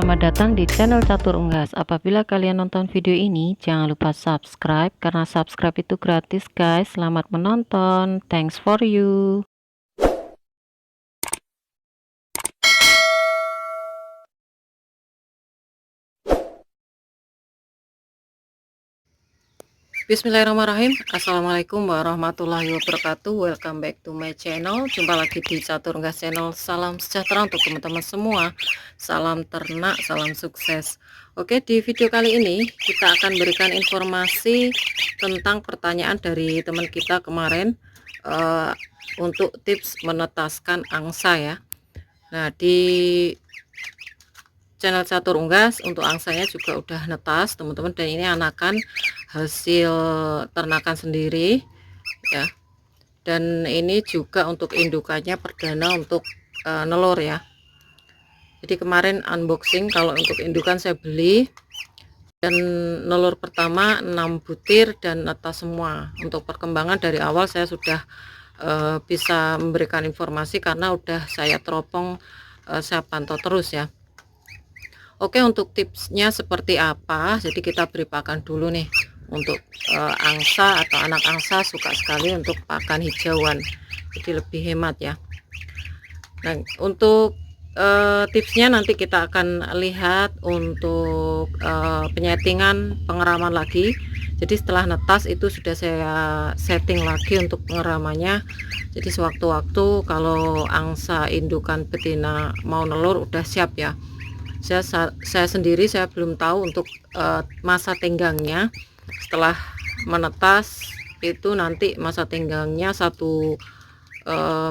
selamat datang di channel Catur Unggas. Apabila kalian nonton video ini, jangan lupa subscribe, karena subscribe itu gratis guys. Selamat menonton, thanks for you. Bismillahirrahmanirrahim. Assalamualaikum warahmatullahi wabarakatuh. Welcome back to my channel. Jumpa lagi di Catur Unggas channel. Salam sejahtera untuk teman-teman semua. Salam ternak, salam sukses. Oke, di video kali ini kita akan berikan informasi tentang pertanyaan dari teman kita kemarin untuk tips menetaskan angsa ya. Nah, di channel Catur Unggas untuk angsanya juga udah netas teman-teman, dan ini anakan hasil ternakan sendiri ya, dan ini juga untuk indukannya perdana untuk nelur ya. Jadi kemarin unboxing, kalau untuk indukan saya beli, dan nelur pertama 6 butir dan netas semua. Untuk perkembangan dari awal saya sudah bisa memberikan informasi karena udah saya teropong, saya pantau terus ya. Oke, untuk tipsnya seperti apa, jadi kita beri pakan dulu nih. Untuk angsa atau anak angsa suka sekali untuk pakan hijauan, jadi lebih hemat ya. Nah, untuk tipsnya nanti kita akan lihat untuk penyetingan pengeraman lagi. Jadi setelah netas itu sudah saya setting lagi untuk pengeramannya. Jadi sewaktu-waktu kalau angsa indukan betina mau nelur udah siap ya. Saya sendiri saya belum tahu untuk masa tenggangnya. Setelah menetas itu nanti masa tenggangnya 1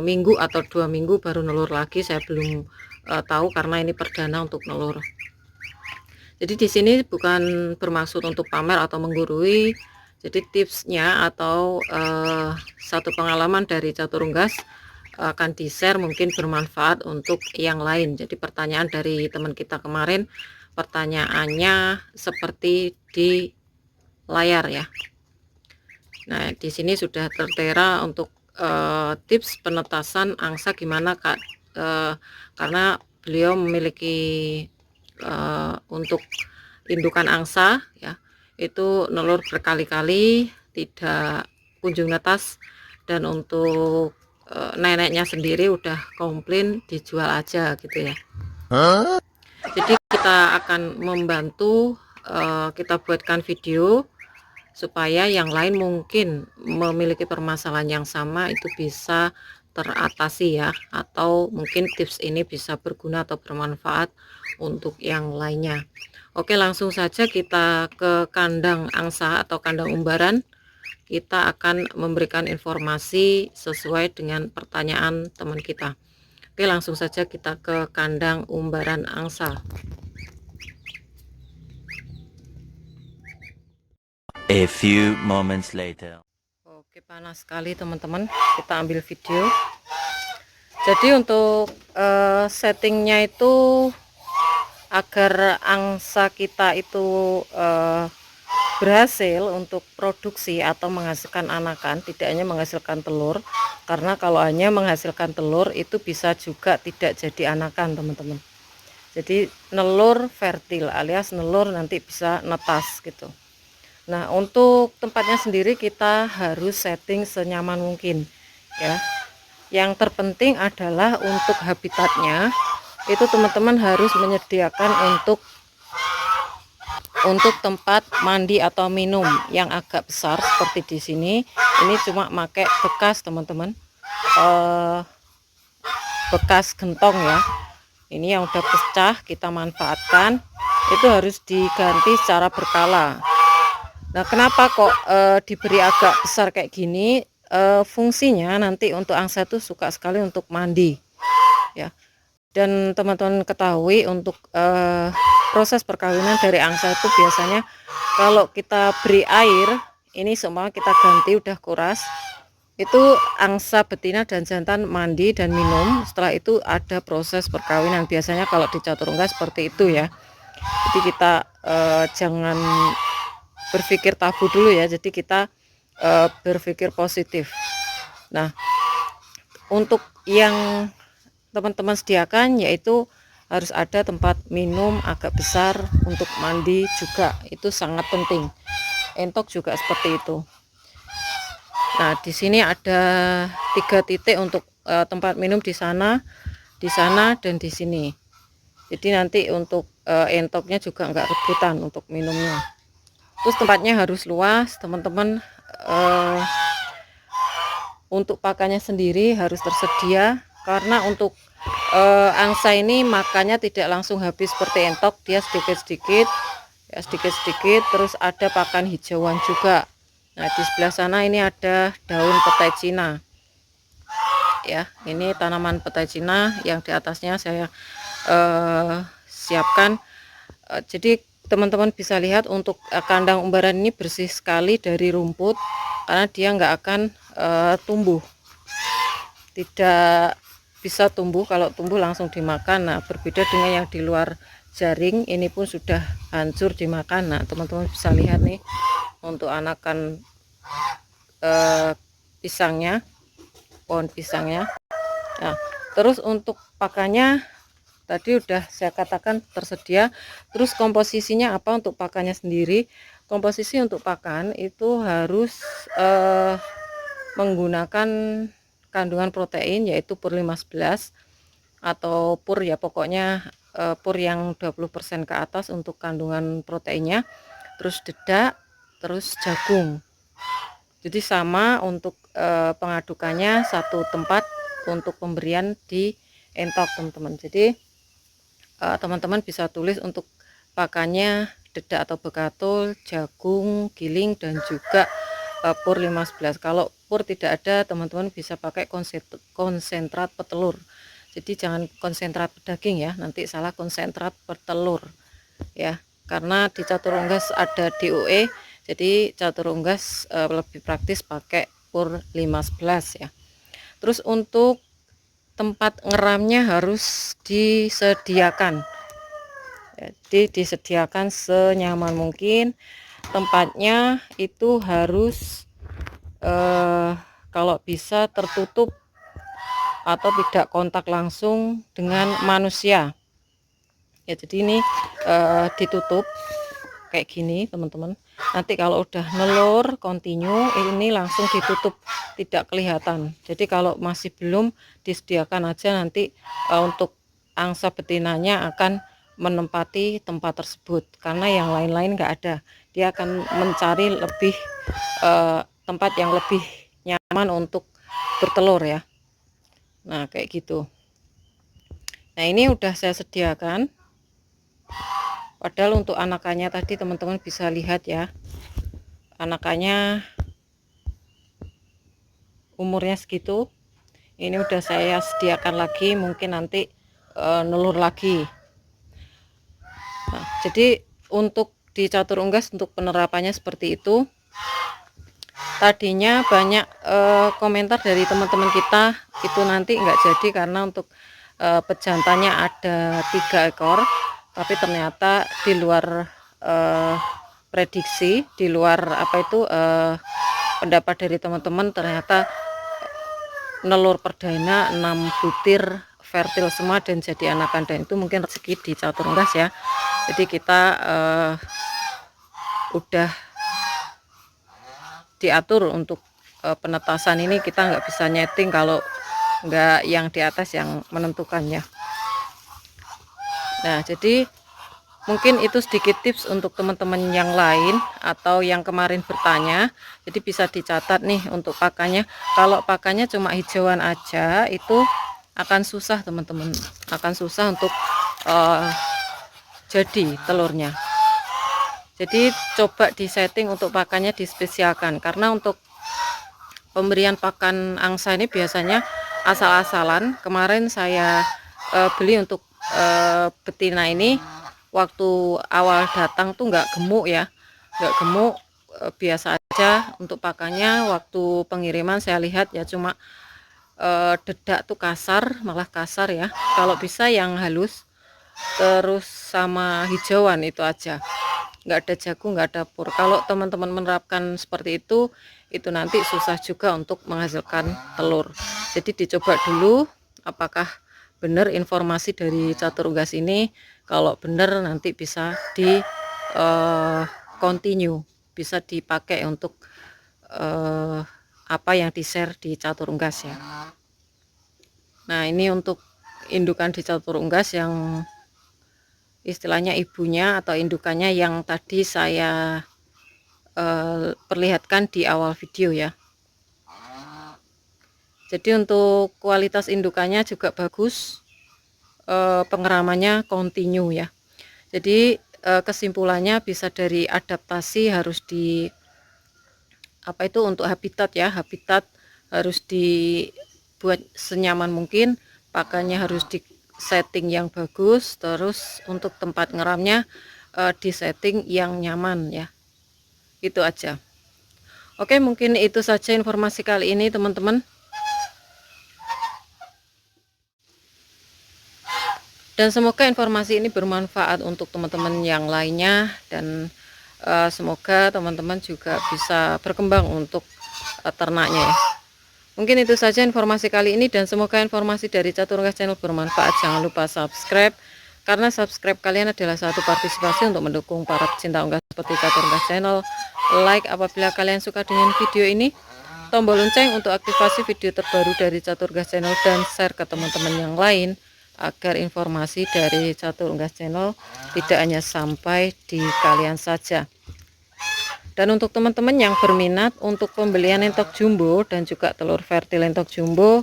minggu atau 2 minggu baru nelur lagi, saya belum tahu karena ini perdana untuk nelur. Jadi di sini bukan bermaksud untuk pamer atau menggurui. Jadi tipsnya atau satu pengalaman dari Catur Unggas akan di-share, mungkin bermanfaat untuk yang lain. Jadi pertanyaan dari teman kita kemarin, pertanyaannya seperti di layar ya. Nah, di sini sudah tertera untuk tips penetasan angsa gimana Kak, karena beliau memiliki untuk indukan angsa ya, itu nelur berkali-kali tidak kunjung netas, dan untuk neneknya sendiri udah komplain dijual aja gitu ya. Jadi kita akan membantu, kita buatkan video supaya yang lain mungkin memiliki permasalahan yang sama itu bisa teratasi ya, atau mungkin tips ini bisa berguna atau bermanfaat untuk yang lainnya. Oke, langsung saja kita ke kandang angsa atau kandang umbaran. Kita akan memberikan informasi sesuai dengan pertanyaan teman kita. Oke, langsung saja kita ke kandang umbaran angsa. A few moments later. Oke, panas sekali teman-teman, kita ambil video. Jadi untuk settingnya itu agar angsa kita itu berhasil untuk produksi atau menghasilkan anakan, tidak hanya menghasilkan telur, karena kalau hanya menghasilkan telur itu bisa juga tidak jadi anakan teman-teman. Jadi nelur fertil alias nelur nanti bisa netas gitu. Nah, untuk tempatnya sendiri kita harus setting senyaman mungkin ya. Yang terpenting adalah untuk habitatnya itu teman-teman harus menyediakan untuk tempat mandi atau minum yang agak besar seperti di sini. Ini cuma pakai bekas teman-teman, bekas gentong ya. Ini yang udah pecah kita manfaatkan, itu harus diganti secara berkala. Nah, kenapa kok diberi agak besar kayak gini? Fungsinya nanti untuk angsa itu suka sekali untuk mandi ya. Dan teman-teman ketahui untuk proses perkawinan dari angsa itu biasanya kalau kita beri air, ini semua kita ganti udah kuras, itu angsa betina dan jantan mandi dan minum, setelah itu ada proses perkawinan. Biasanya kalau di Catur Unggas seperti itu ya. Jadi kita jangan berpikir tabu dulu ya, jadi kita berpikir positif. Nah, untuk yang teman-teman sediakan yaitu harus ada tempat minum agak besar untuk mandi juga, itu sangat penting. Entok juga seperti itu. Nah, di sini ada 3 titik untuk tempat minum di sana, dan di sini. Jadi nanti untuk entoknya juga enggak rebutan untuk minumnya. Terus tempatnya harus luas, teman-teman. Untuk pakannya sendiri harus tersedia, karena untuk angsa ini makannya tidak langsung habis seperti entok, dia sedikit-sedikit ya, sedikit-sedikit. Terus ada pakan hijauan juga. Nah, di sebelah sana ini ada daun petai Cina ya, ini tanaman petai Cina yang di atasnya saya siapkan. Jadi teman-teman bisa lihat untuk kandang umbaran ini bersih sekali dari rumput, karena dia nggak akan tumbuh, tidak bisa tumbuh. Kalau tumbuh langsung dimakan. Nah, berbeda dengan yang di luar jaring, ini pun sudah hancur dimakan. Nah, teman-teman bisa lihat nih untuk anakan pisangnya, pohon pisangnya. Nah, terus untuk pakannya tadi udah saya katakan tersedia. Terus komposisinya apa untuk pakannya sendiri? Komposisi untuk pakan itu harus menggunakan kandungan protein, yaitu pur 511 atau pur ya, pokoknya pur yang 20% ke atas untuk kandungan proteinnya. Terus dedak, terus jagung. Jadi sama untuk pengadukannya satu tempat untuk pemberian di entok, teman-teman. Jadi teman-teman bisa tulis untuk pakannya dedak atau bekatul, jagung, giling, dan juga pur 511. Kalau pur tidak ada, teman-teman bisa pakai konsentrat petelur. Jadi jangan konsentrat pedaging ya, nanti salah, konsentrat petelur ya, karena di catur unggas ada DOE. Jadi catur unggas lebih praktis pakai pur 511 ya. Terus untuk tempat ngeramnya harus disediakan. Jadi disediakan senyaman mungkin. Tempatnya itu harus kalau bisa tertutup atau tidak kontak langsung dengan manusia. Ya, jadi ini ditutup kayak gini, teman-teman. Nanti kalau udah nelur kontinu, ini langsung ditutup, tidak kelihatan. Jadi kalau masih belum, disediakan aja, nanti untuk angsa betinanya akan menempati tempat tersebut, karena yang lain-lain nggak ada. Dia akan mencari lebih tempat yang lebih nyaman untuk bertelur ya. Nah, kayak gitu. Nah, ini udah saya sediakan. Padahal untuk anakannya tadi teman-teman bisa lihat ya, anakannya umurnya segitu. Ini udah saya sediakan lagi, mungkin nanti nelur lagi. Nah, jadi untuk di catur unggas untuk penerapannya seperti itu. Tadinya banyak komentar dari teman-teman kita, itu nanti enggak jadi karena untuk pejantannya ada 3 ekor, tapi ternyata di luar prediksi, di luar apa itu pendapat dari teman-teman. Ternyata nelur perdana 6 butir fertil semua dan jadi anakan, dan itu mungkin rezeki di catur unggas ya. Jadi kita udah diatur untuk penetasan ini, kita nggak bisa nyeting kalau nggak yang di atas yang menentukannya. Nah, jadi mungkin itu sedikit tips untuk teman-teman yang lain atau yang kemarin bertanya. Jadi bisa dicatat nih untuk pakannya. Kalau pakannya cuma hijauan aja, itu akan susah, teman-teman, akan susah untuk jadi telurnya. Jadi coba disetting untuk pakannya, dispesialkan, karena untuk pemberian pakan angsa ini biasanya asal-asalan. Kemarin saya beli untuk betina ini, waktu awal datang tuh nggak gemuk ya, nggak gemuk, biasa aja untuk pakannya. Waktu pengiriman saya lihat ya cuma dedak tuh kasar, malah kasar ya, kalau bisa yang halus, terus sama hijauan itu aja, nggak ada jagung, nggak ada pur. Kalau teman-teman menerapkan seperti itu nanti susah juga untuk menghasilkan telur. Jadi dicoba dulu apakah benar informasi dari catur unggas ini. Kalau benar nanti bisa di continue, bisa dipakai untuk apa yang di share di catur unggas ya. Nah ini untuk indukan di catur unggas yang istilahnya ibunya atau indukannya yang tadi saya perlihatkan di awal video ya. Jadi untuk kualitas indukannya juga bagus, pengeramannya kontinu ya. Jadi kesimpulannya bisa dari adaptasi harus di apa itu untuk habitat ya, habitat harus dibuat senyaman mungkin, pakannya harus di setting yang bagus, terus untuk tempat ngeramnya di setting yang nyaman ya. Itu aja. Oke, mungkin itu saja informasi kali ini teman-teman. Dan semoga informasi ini bermanfaat untuk teman-teman yang lainnya, dan semoga teman-teman juga bisa berkembang untuk ternaknya ya. Mungkin itu saja informasi kali ini, dan semoga informasi dari Catur Unggas Channel bermanfaat. Jangan lupa subscribe, karena subscribe kalian adalah satu partisipasi untuk mendukung para pecinta unggas seperti Catur Unggas Channel. Like apabila kalian suka dengan video ini, tombol lonceng untuk aktifasi video terbaru dari Catur Unggas Channel, dan share ke teman-teman yang lain agar informasi dari Catur Unggas Channel tidak hanya sampai di kalian saja. Dan untuk teman-teman yang berminat untuk pembelian entok jumbo dan juga telur fertil entok jumbo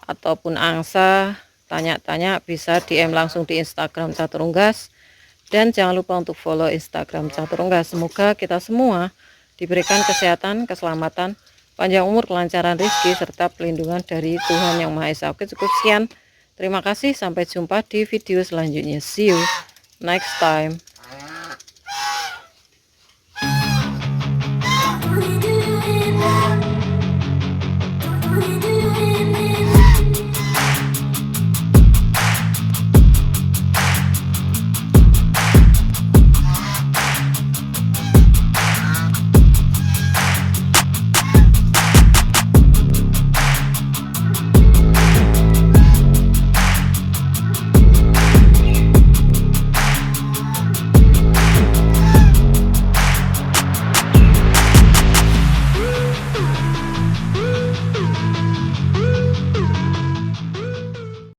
ataupun angsa, tanya-tanya bisa DM langsung di Instagram Catur Unggas, dan jangan lupa untuk follow Instagram Catur Unggas. Semoga kita semua diberikan kesehatan, keselamatan, panjang umur, kelancaran rezeki, serta pelindungan dari Tuhan Yang Maha Esa. Oke, cukup sekian. Terima kasih, sampai jumpa di video selanjutnya. See you next time.